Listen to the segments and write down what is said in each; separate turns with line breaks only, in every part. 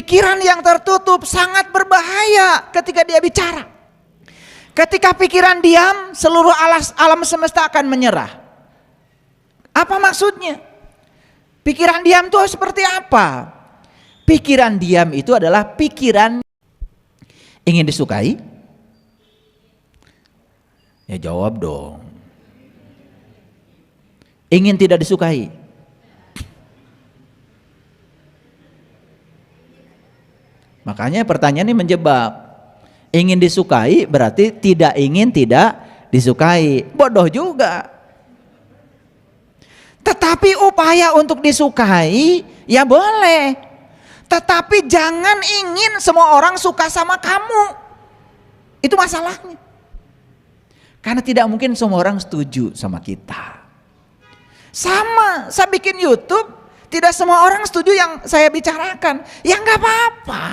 Pikiran yang tertutup sangat berbahaya ketika dia bicara. Ketika pikiran diam, seluruh alam semesta akan menyerah. Apa maksudnya? Pikiran diam itu seperti apa? Pikiran diam itu adalah pikiran ingin disukai. Ya jawab dong. Ingin tidak disukai. Makanya pertanyaan ini menjebak. Ingin disukai berarti tidak ingin tidak disukai. Bodoh juga. Tetapi upaya untuk disukai ya boleh. Tetapi jangan ingin semua orang suka sama kamu. Itu masalahnya. Karena tidak mungkin semua orang setuju sama kita. Sama, saya bikin YouTube, tidak semua orang setuju yang saya bicarakan. Ya nggak apa-apa.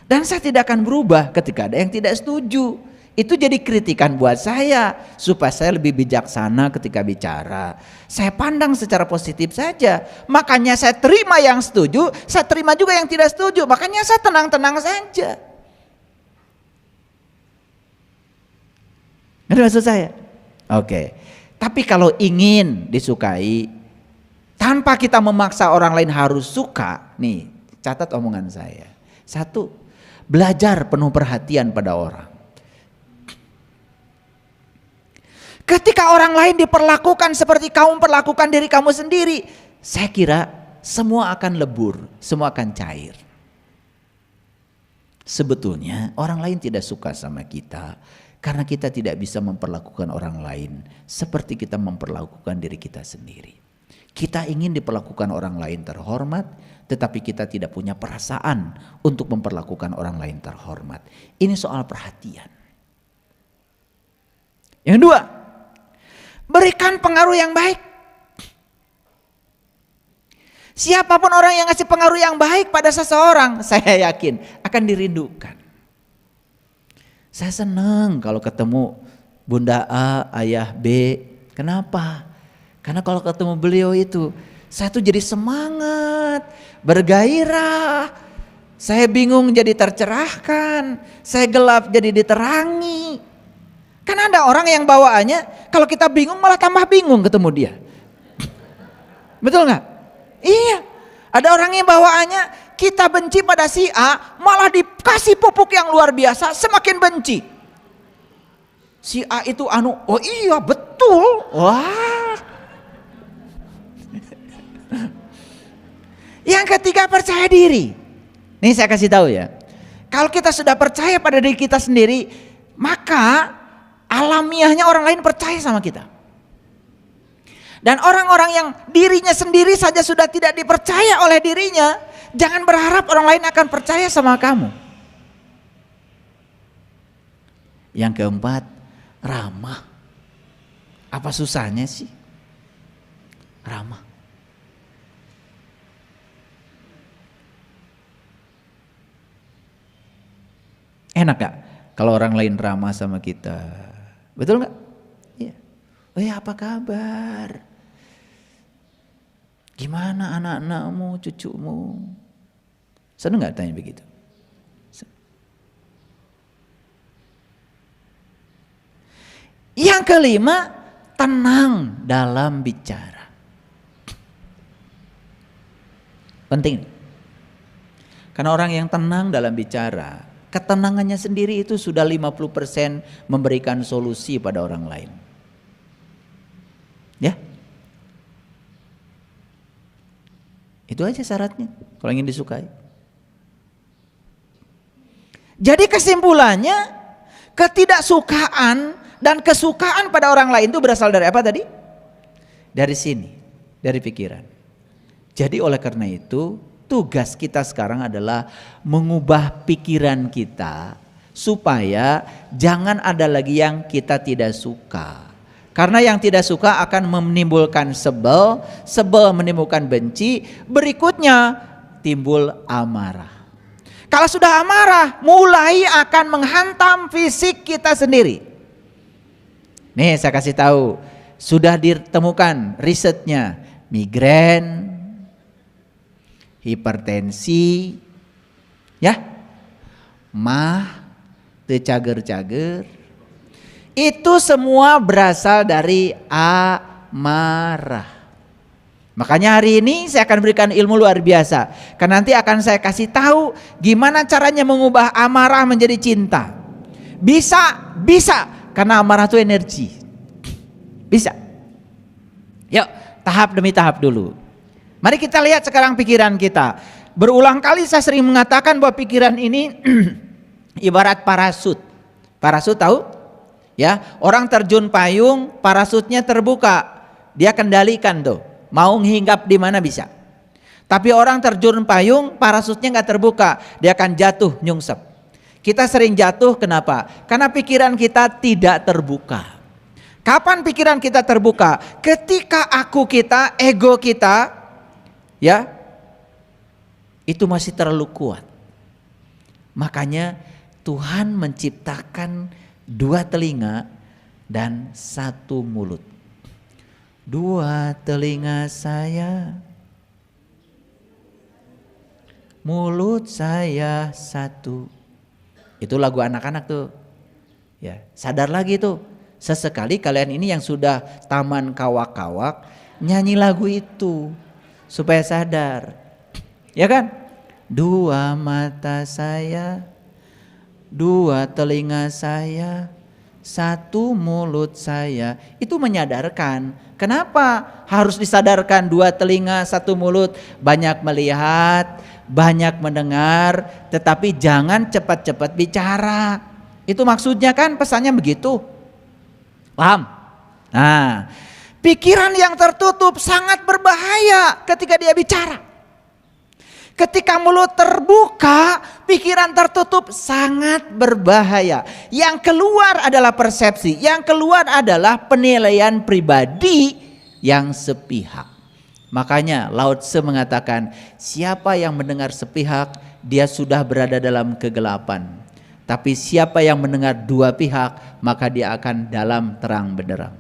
Dan saya tidak akan berubah ketika ada yang tidak setuju. Itu jadi kritikan buat saya supaya saya lebih bijaksana ketika bicara. Saya pandang secara positif saja. Makanya saya terima yang setuju, saya terima juga yang tidak setuju. Makanya saya tenang-tenang saja. Ngerti maksud saya? Oke. Tapi kalau ingin disukai tanpa kita memaksa orang lain harus suka, nih catat omongan saya. Satu, belajar penuh perhatian pada orang. Ketika orang lain diperlakukan seperti kamu perlakukan diri kamu sendiri, saya kira semua akan lebur, semua akan cair. Sebetulnya orang lain tidak suka sama kita karena kita tidak bisa memperlakukan orang lain seperti kita memperlakukan diri kita sendiri. Kita ingin diperlakukan orang lain terhormat, tetapi kita tidak punya perasaan untuk memperlakukan orang lain terhormat. Ini soal perhatian. Yang kedua, berikan pengaruh yang baik. Siapapun orang yang ngasih pengaruh yang baik pada seseorang, saya yakin akan dirindukan. Saya senang kalau ketemu Bunda A, Ayah B. Kenapa? Karena kalau ketemu beliau itu, saya tuh jadi semangat, bergairah. Saya bingung jadi tercerahkan, saya gelap jadi diterangi. Kan ada orang yang bawaannya kalau kita bingung malah tambah bingung ketemu dia. Betul nggak? Iya. Ada orang yang bawaannya kita benci pada si A malah dikasih pupuk yang luar biasa semakin benci. Si A itu oh iya betul. Wah. Yang ketiga percaya diri. Nih saya kasih tahu ya. Kalau kita sudah percaya pada diri kita sendiri, maka alamiahnya orang lain percaya sama kita. Dan orang-orang yang dirinya sendiri saja sudah tidak dipercaya oleh dirinya, jangan berharap orang lain akan percaya sama kamu. Yang keempat, ramah. Apa susahnya sih? Ramah. Enak gak kalau orang lain ramah sama kita? Betul gak? Iya. Oh ya, apa kabar? Gimana anak-anakmu, cucumu? Seneng gak tanya begitu? Yang kelima, tenang dalam bicara. Penting. Karena orang yang tenang dalam bicara, ketenangannya sendiri itu sudah 50% memberikan solusi pada orang lain. Ya. Itu aja syaratnya kalau ingin disukai. Jadi kesimpulannya, ketidaksukaan dan kesukaan pada orang lain itu berasal dari apa tadi? Dari sini, dari pikiran. Jadi oleh karena itu, tugas kita sekarang adalah mengubah pikiran kita supaya jangan ada lagi yang kita tidak suka. Karena yang tidak suka akan menimbulkan sebel, sebel menimbulkan benci, berikutnya timbul amarah. Kalau sudah amarah, mulai akan menghantam fisik kita sendiri. Nih saya kasih tahu, sudah ditemukan risetnya, migrain, hipertensi, ya, mah, teu cager-cager. Itu semua berasal dari amarah. Makanya hari ini saya akan berikan ilmu luar biasa. Karena nanti akan saya kasih tahu gimana caranya mengubah amarah menjadi cinta. Bisa, karena amarah itu energi. Bisa. Yuk, tahap demi tahap dulu. Mari kita lihat sekarang pikiran kita. Berulang kali saya sering mengatakan bahwa pikiran ini ibarat parasut. Parasut tahu? Ya, orang terjun payung, parasutnya terbuka. Dia kendalikan tuh. Mau hinggap di mana bisa. Tapi orang terjun payung, parasutnya nggak terbuka. Dia akan jatuh nyungsep. Kita sering jatuh kenapa? Karena pikiran kita tidak terbuka. Kapan pikiran kita terbuka? Ketika aku kita, ego kita, ya, itu masih terlalu kuat. Makanya Tuhan menciptakan 2 telinga dan 1 mulut. 2 telinga saya, mulut saya 1. Itu lagu anak-anak tuh. Ya, sadar lagi tuh. Sesekali kalian ini yang sudah taman kawak-kawak nyanyi lagu itu supaya sadar. Ya kan? 2 mata saya, 2 telinga saya, 1 mulut saya. Itu menyadarkan. Kenapa harus disadarkan 2 telinga 1 mulut? Banyak melihat, banyak mendengar, tetapi jangan cepat-cepat bicara. Itu maksudnya kan, pesannya begitu. Paham? Nah, pikiran yang tertutup sangat berbahaya ketika dia bicara. Ketika mulut terbuka, pikiran tertutup sangat berbahaya. Yang keluar adalah persepsi, yang keluar adalah penilaian pribadi yang sepihak. Makanya Lao Tse mengatakan, siapa yang mendengar sepihak, dia sudah berada dalam kegelapan. Tapi siapa yang mendengar 2 pihak, maka dia akan dalam terang benderang.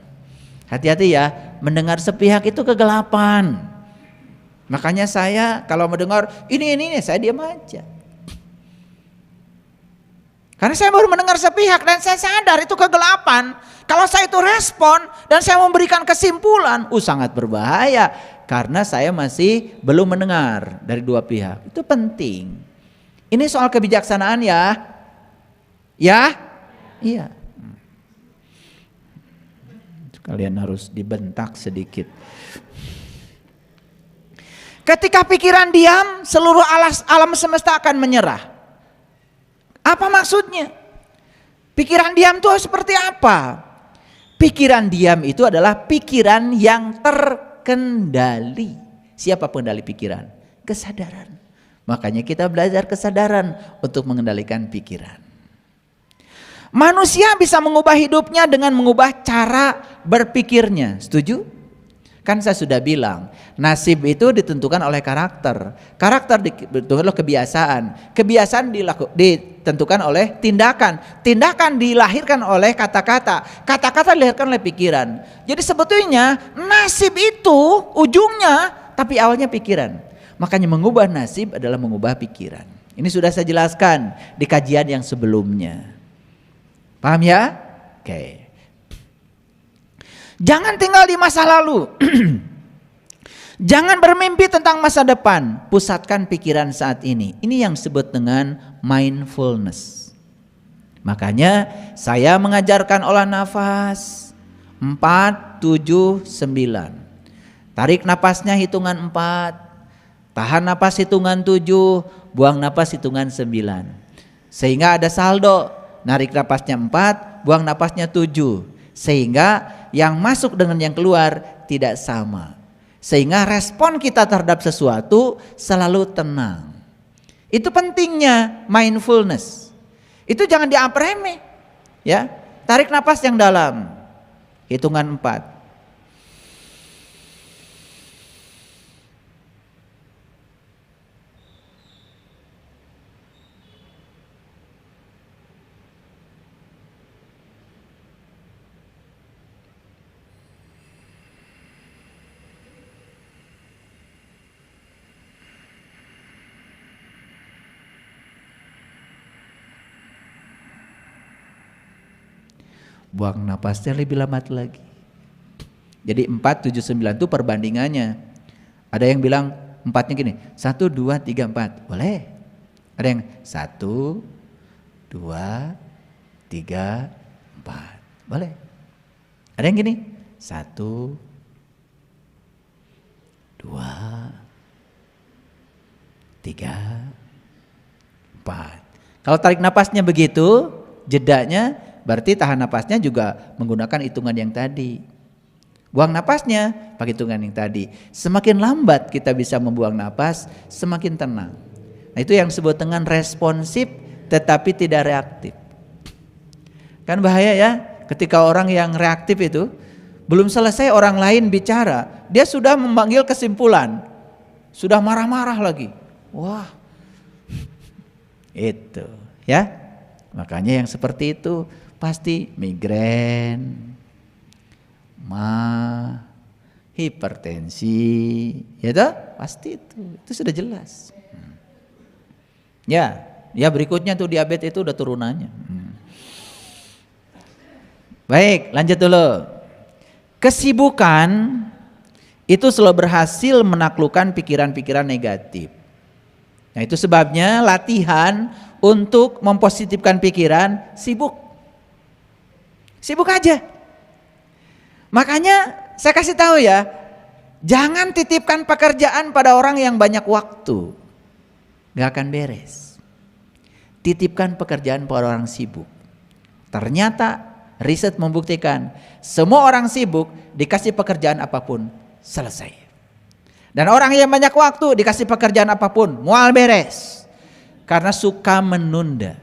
Hati-hati ya, mendengar sepihak itu kegelapan. Makanya saya kalau mendengar ini saya diam aja. Karena saya baru mendengar sepihak dan saya sadar itu kegelapan. Kalau saya itu respon dan saya memberikan kesimpulan, sangat berbahaya. Karena saya masih belum mendengar dari 2 pihak. Itu penting. Ini soal kebijaksanaan ya. Ya? Iya. Kalian harus dibentak sedikit. Ketika pikiran diam, seluruh alam semesta akan menyerah. Apa maksudnya? Pikiran diam itu seperti apa? Pikiran diam itu adalah pikiran yang terkendali. Siapa pengendali pikiran? Kesadaran. Makanya kita belajar kesadaran untuk mengendalikan pikiran. Manusia bisa mengubah hidupnya dengan mengubah cara berpikirnya. Setuju? Kan saya sudah bilang, nasib itu ditentukan oleh karakter. Karakter ditentukan oleh kebiasaan. Kebiasaan ditentukan oleh tindakan. Tindakan dilahirkan oleh kata-kata. Kata-kata dilahirkan oleh pikiran. Jadi sebetulnya nasib itu ujungnya, tapi awalnya pikiran. Makanya mengubah nasib adalah mengubah pikiran. Ini sudah saya jelaskan di kajian yang sebelumnya. Paham ya? Oke. Jangan tinggal di masa lalu. Jangan bermimpi tentang masa depan. Pusatkan pikiran saat ini. Ini yang disebut dengan mindfulness. Makanya saya mengajarkan olah nafas 4, 7, 9. Tarik napasnya hitungan 4. Tahan napas hitungan 7. Buang napas hitungan 9. Sehingga ada saldo. Narik napasnya 4, buang napasnya 7. Sehingga yang masuk dengan yang keluar tidak sama. Sehingga respon kita terhadap sesuatu selalu tenang. Itu pentingnya mindfulness. Itu jangan dianggap remeh. Ya, tarik napas yang dalam. Hitungan 4. buang napasnya lebih lambat lagi. Jadi 4, 7, 9 itu perbandingannya. Ada yang bilang 4-nya gini, 1, 2, 3, 4, boleh. Ada yang 1, 2, 3, 4, boleh. Ada yang gini, 1, 2, 3, 4. Kalau tarik napasnya begitu, jedanya berarti tahan napasnya juga menggunakan hitungan yang tadi. Buang napasnya pakai hitungan yang tadi. Semakin lambat kita bisa membuang napas, semakin tenang. Nah, itu yang disebut dengan responsif tetapi tidak reaktif. Kan bahaya ya, ketika orang yang reaktif itu belum selesai orang lain bicara, dia sudah memanggil kesimpulan, sudah marah-marah lagi. Wah, itu ya. Makanya yang seperti itu pasti migrain, hipertensi, ya toh? Pasti itu sudah jelas. Ya berikutnya tuh diabetes itu udah turunannya. Baik, lanjut dulu. Kesibukan itu selalu berhasil menaklukkan pikiran-pikiran negatif. Nah, itu sebabnya latihan untuk mempositifkan pikiran, sibuk. Sibuk aja. Makanya saya kasih tahu ya, jangan titipkan pekerjaan pada orang yang banyak waktu. Gak akan beres. Titipkan pekerjaan pada orang sibuk. Ternyata riset membuktikan semua orang sibuk dikasih pekerjaan apapun selesai. Dan orang yang banyak waktu dikasih pekerjaan apapun mual beres. Karena suka menunda.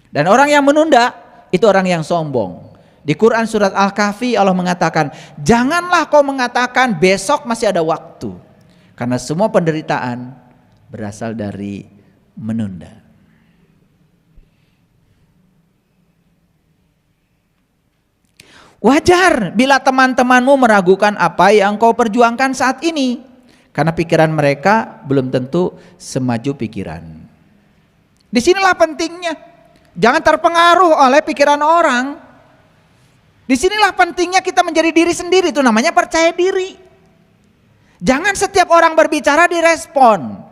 Dan orang yang menunda itu orang yang sombong. Di Quran surat Al-Kahfi Allah mengatakan, janganlah kau mengatakan besok masih ada waktu. Karena semua penderitaan berasal dari menunda. Wajar bila teman-temanmu meragukan apa yang kau perjuangkan saat ini. Karena pikiran mereka belum tentu semaju pikiran. Disinilah pentingnya. Jangan terpengaruh oleh pikiran orang. Disinilah pentingnya kita menjadi diri sendiri. Itu namanya percaya diri. Jangan setiap orang berbicara direspon.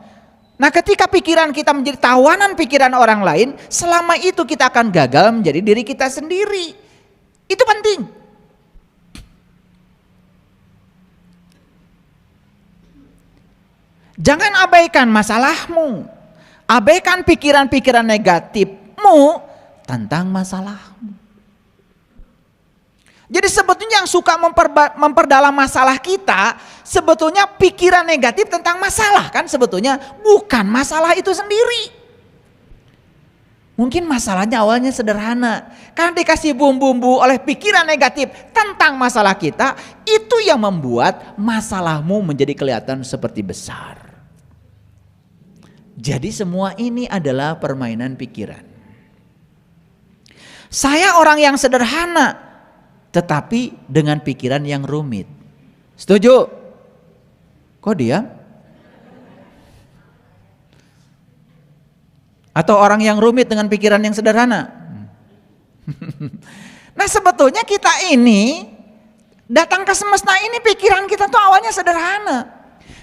Nah, ketika pikiran kita menjadi tawanan pikiran orang lain, selama itu kita akan gagal menjadi diri kita sendiri. Itu penting. Jangan abaikan masalahmu. Abaikan pikiran-pikiran negatifmu tentang masalahmu. Jadi sebetulnya yang suka memperdalam masalah kita, sebetulnya pikiran negatif tentang masalah, kan sebetulnya bukan masalah itu sendiri. Mungkin masalahnya awalnya sederhana, karena dikasih bumbu-bumbu oleh pikiran negatif tentang masalah kita, itu yang membuat masalahmu menjadi kelihatan seperti besar. Jadi semua ini adalah permainan pikiran. Saya orang yang sederhana, tetapi dengan pikiran yang rumit. Setuju? Kok diam? Atau orang yang rumit dengan pikiran yang sederhana? Nah, sebetulnya kita ini datang ke semesta ini, pikiran kita tuh awalnya sederhana.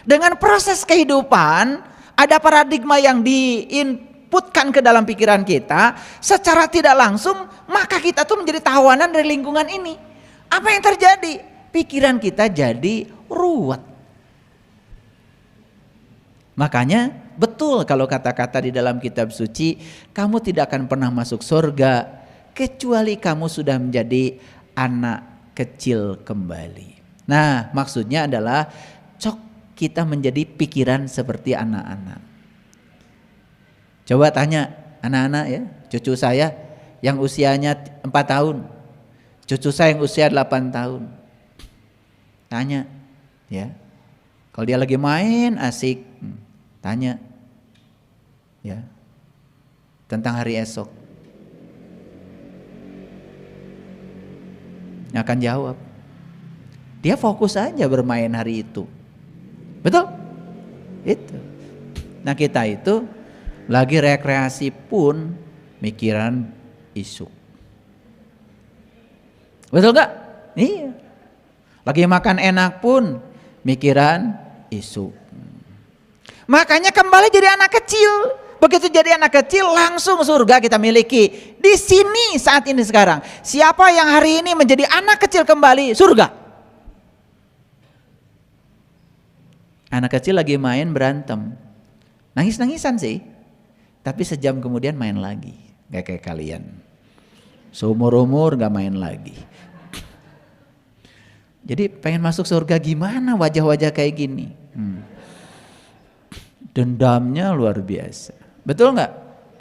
Dengan proses kehidupan ada paradigma yang diinputkan ke dalam pikiran kita secara tidak langsung, maka kita tuh menjadi tawanan dari lingkungan ini. Apa yang terjadi? Pikiran kita jadi ruwet. Makanya betul kalau kata-kata di dalam kitab suci, kamu tidak akan pernah masuk surga kecuali kamu sudah menjadi anak kecil kembali. Nah, maksudnya adalah kita menjadi pikiran seperti anak-anak. Coba tanya anak-anak ya, cucu saya yang usianya 4 tahun, cucu saya yang usia 8 tahun. Tanya ya, kalau dia lagi main asik, tanya ya tentang hari esok. Dia akan jawab. Dia fokus aja bermain hari itu. Betul? Itu. Nah, kita itu lagi rekreasi pun mikiran isuk. Betul gak? Iya. Lagi makan enak pun mikiran isu. Makanya kembali jadi anak kecil. Begitu jadi anak kecil langsung surga kita miliki. Di sini saat ini sekarang. Siapa yang hari ini menjadi anak kecil kembali? Surga. Anak kecil lagi main berantem. Nangis-nangisan sih. Tapi sejam kemudian main lagi. Gak kayak kalian. Seumur-umur gak main lagi. Jadi pengen masuk surga gimana wajah-wajah kayak gini. Dendamnya luar biasa. Betul gak?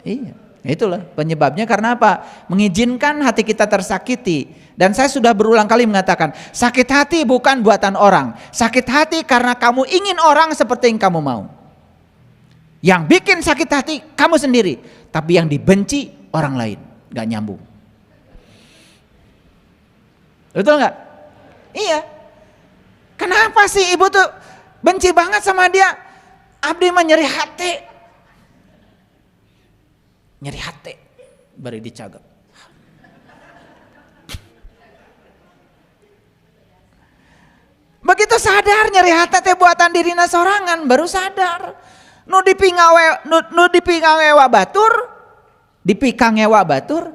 Iya. Itulah penyebabnya karena apa? Mengizinkan hati kita tersakiti. Dan saya sudah berulang kali mengatakan, sakit hati bukan buatan orang. Sakit hati karena kamu ingin orang seperti yang kamu mau. Yang bikin sakit hati kamu sendiri. Tapi yang dibenci orang lain. Gak nyambung. Betul gak? Iya. Kenapa sih ibu tuh benci banget sama dia? Abdi mah nyeri hati. Nyeri hati. Bari dicagak. Begitu sadar nyeri hati teh buatan dirina sorangan, baru sadar. Nu dipingawewa batur, dipikangewa batur,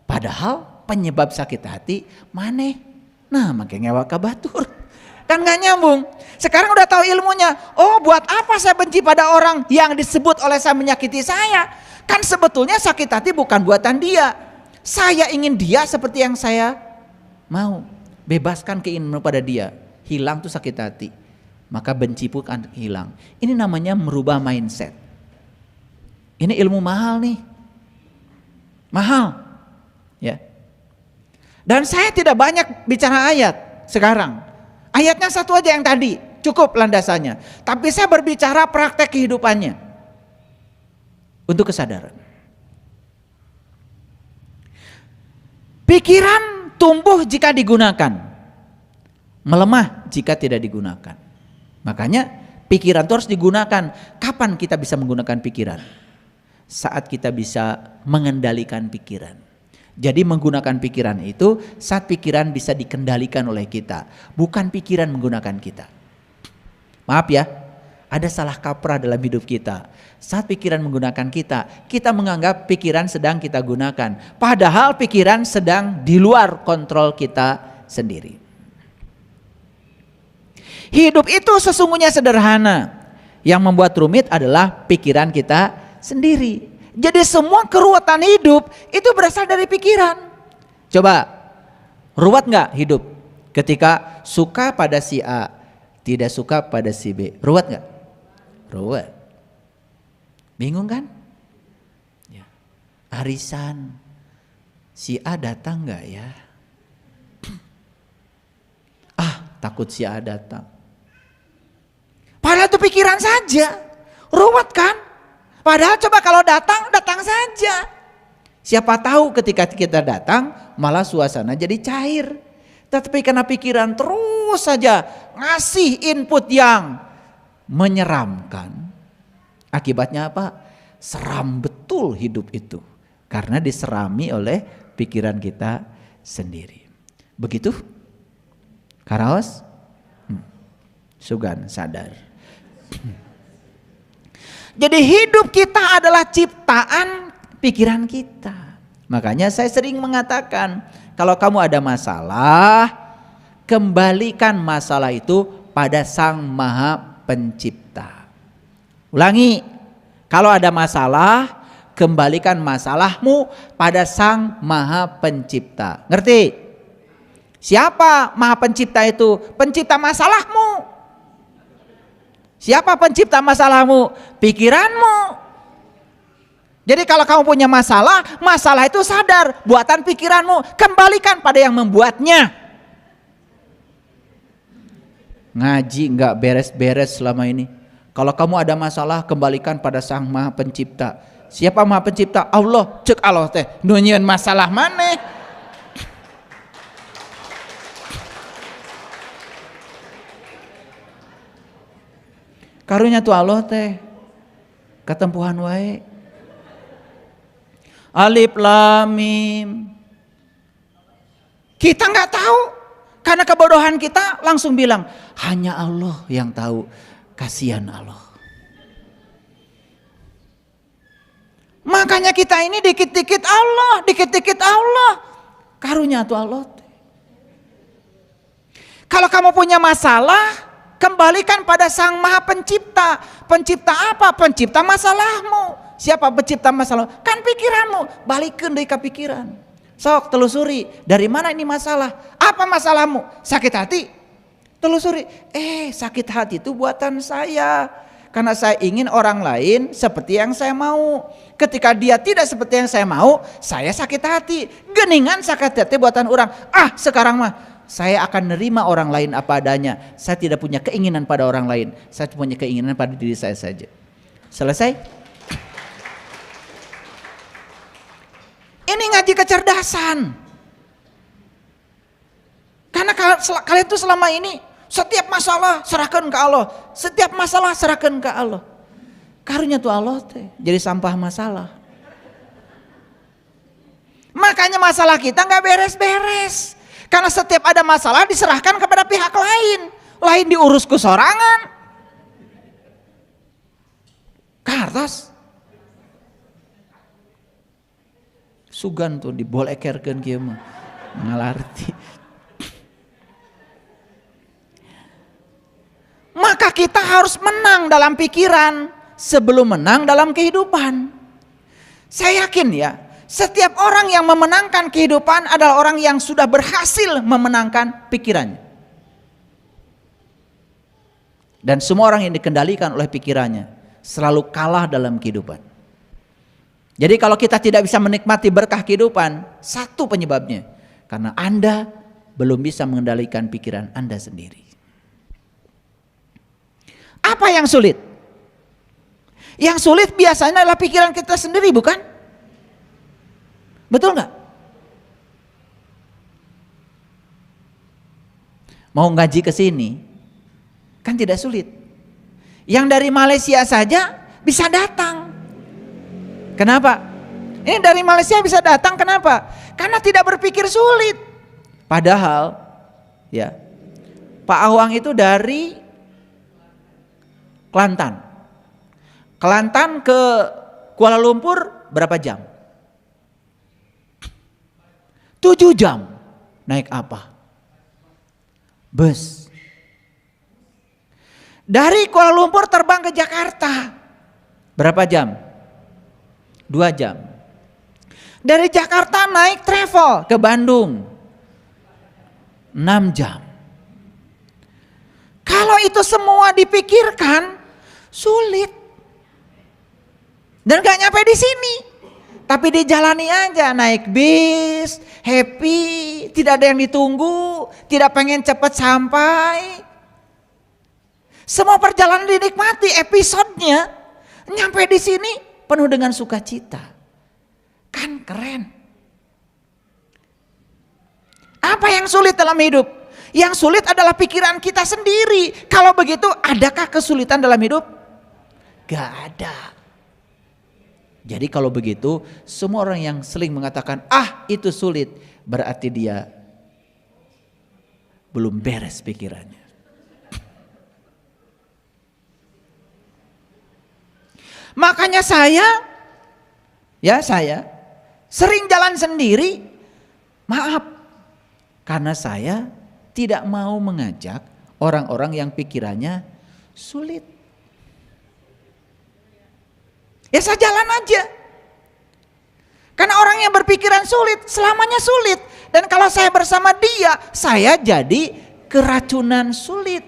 padahal penyebab sakit hati maneh. Nah, make ngewa ka batur. Kan gak nyambung. Sekarang udah tahu ilmunya. Oh, buat apa saya benci pada orang yang disebut oleh saya menyakiti saya? Kan sebetulnya sakit hati bukan buatan dia. Saya ingin dia seperti yang saya mau. Bebaskan keinginan pada dia. Hilang tuh sakit hati. Maka benci pun akan hilang. Ini namanya merubah mindset. Ini ilmu mahal nih. Mahal. Ya. Dan saya tidak banyak bicara ayat sekarang. Ayatnya satu aja yang tadi. Cukup landasannya. Tapi saya berbicara praktek kehidupannya. Untuk kesadaran. Pikiran tumbuh jika digunakan. Melemah jika tidak digunakan. Makanya pikiran itu harus digunakan. Kapan kita bisa menggunakan pikiran? Saat kita bisa mengendalikan pikiran. Jadi menggunakan pikiran itu saat pikiran bisa dikendalikan oleh kita. Bukan pikiran menggunakan kita. Maaf ya, ada salah kaprah dalam hidup kita. Saat pikiran menggunakan kita, kita menganggap pikiran sedang kita gunakan. Padahal pikiran sedang di luar kontrol kita sendiri. Hidup itu sesungguhnya sederhana. Yang membuat rumit adalah pikiran kita sendiri. Jadi semua keruwetan hidup itu berasal dari pikiran. Coba, ruwet gak hidup? Ketika suka pada si A, tidak suka pada si B. Ruwet gak? Ruwet. Bingung kan? Ya. Arisan, si A datang gak ya? Takut si A datang. Padahal itu pikiran saja. Ruwet kan? Padahal coba kalau datang, datang saja. Siapa tahu ketika kita datang malah suasana jadi cair. Tapi karena pikiran terus saja ngasih input yang menyeramkan. Akibatnya apa? Seram betul hidup itu. Karena diserami oleh pikiran kita sendiri. Begitu? Karaos? Sugan sadar. Jadi hidup kita adalah ciptaan pikiran kita. Makanya saya sering mengatakan, kalau kamu ada masalah, kembalikan masalah itu pada Sang Maha Pencipta. Ulangi, kalau ada masalah, kembalikan masalahmu pada Sang Maha Pencipta. Ngerti? Siapa Maha Pencipta itu? Pencipta masalahmu. Siapa pencipta masalahmu? Pikiranmu. Jadi kalau kamu punya masalah, masalah itu sadar, buatan pikiranmu. Kembalikan pada yang membuatnya. Ngaji nggak beres-beres selama ini. Kalau kamu ada masalah, kembalikan pada Sang Maha Pencipta. Siapa Maha Pencipta? Allah. Cek Allah teh. Nunyian masalah mana? Karunya tuh Allah teh ketempuhan wae. Alif lam mim. Kita nggak tahu. Karena kebodohan kita langsung bilang, hanya Allah yang tahu. Kasihan Allah. Makanya kita ini dikit-dikit Allah, dikit-dikit Allah. Karunia tuh Allah. Kalau kamu punya masalah, kembalikan pada Sang Maha Pencipta. Pencipta apa? Pencipta masalahmu. Siapa pencipta masalah? Kan pikiranmu. Balikin dari kepikiran. Sok telusuri, dari mana ini masalah? Apa masalahmu? Sakit hati? Telusuri. Sakit hati itu buatan saya. Karena saya ingin orang lain seperti yang saya mau. Ketika dia tidak seperti yang saya mau, saya sakit hati. Geningan sakit hati buatan orang. Sekarang mah saya akan nerima orang lain apa adanya. Saya tidak punya keinginan pada orang lain. Saya punya keinginan pada diri saya saja. Selesai? Ini ngaji kecerdasan. Karena kalian tuh selama ini setiap masalah serahkan ke Allah. Setiap masalah serahkan ke Allah. Karunia tuh Allah teh jadi sampah masalah. Makanya masalah kita nggak beres-beres. Karena setiap ada masalah diserahkan kepada pihak lain. Lain diurus ke sorangan. Kartos. Sugan tuh dibolekerkeun kieu mah. Ngalarti. Maka kita harus menang dalam pikiran sebelum menang dalam kehidupan. Saya yakin ya, setiap orang yang memenangkan kehidupan adalah orang yang sudah berhasil memenangkan pikirannya. Dan semua orang yang dikendalikan oleh pikirannya selalu kalah dalam kehidupan. Jadi kalau kita tidak bisa menikmati berkah kehidupan, satu penyebabnya, karena Anda belum bisa mengendalikan pikiran Anda sendiri. Apa yang sulit? Yang sulit biasanya adalah pikiran kita sendiri, bukan? Betul nggak? Mau ngaji ke sini, kan tidak sulit. Yang dari Malaysia saja bisa datang. Kenapa? Ini dari Malaysia bisa datang, kenapa? Karena tidak berpikir sulit. Padahal, ya, Pak Awang itu dari Kelantan. Kelantan ke Kuala Lumpur berapa jam? 7 jam. Naik apa? Bus. Dari Kuala Lumpur terbang ke Jakarta. Berapa jam? 2 jam. Dari Jakarta naik travel ke Bandung. 6 jam. Kalau itu semua dipikirkan, sulit. Dan gak nyampe di sini. Tapi dijalani aja, naik bis, happy, tidak ada yang ditunggu, tidak pengen cepat sampai. Semua perjalanan dinikmati, episodenya nyampe di sini penuh dengan sukacita. Kan keren. Apa yang sulit dalam hidup? Yang sulit adalah pikiran kita sendiri. Kalau begitu, adakah kesulitan dalam hidup? Gak ada. Jadi kalau begitu, semua orang yang sering mengatakan, itu sulit, berarti dia belum beres pikirannya. Makanya saya sering jalan sendiri, maaf, karena saya tidak mau mengajak orang-orang yang pikirannya sulit. Ya saya jalan aja. Karena orang yang berpikiran sulit, selamanya sulit. Dan kalau saya bersama dia, saya jadi keracunan sulit.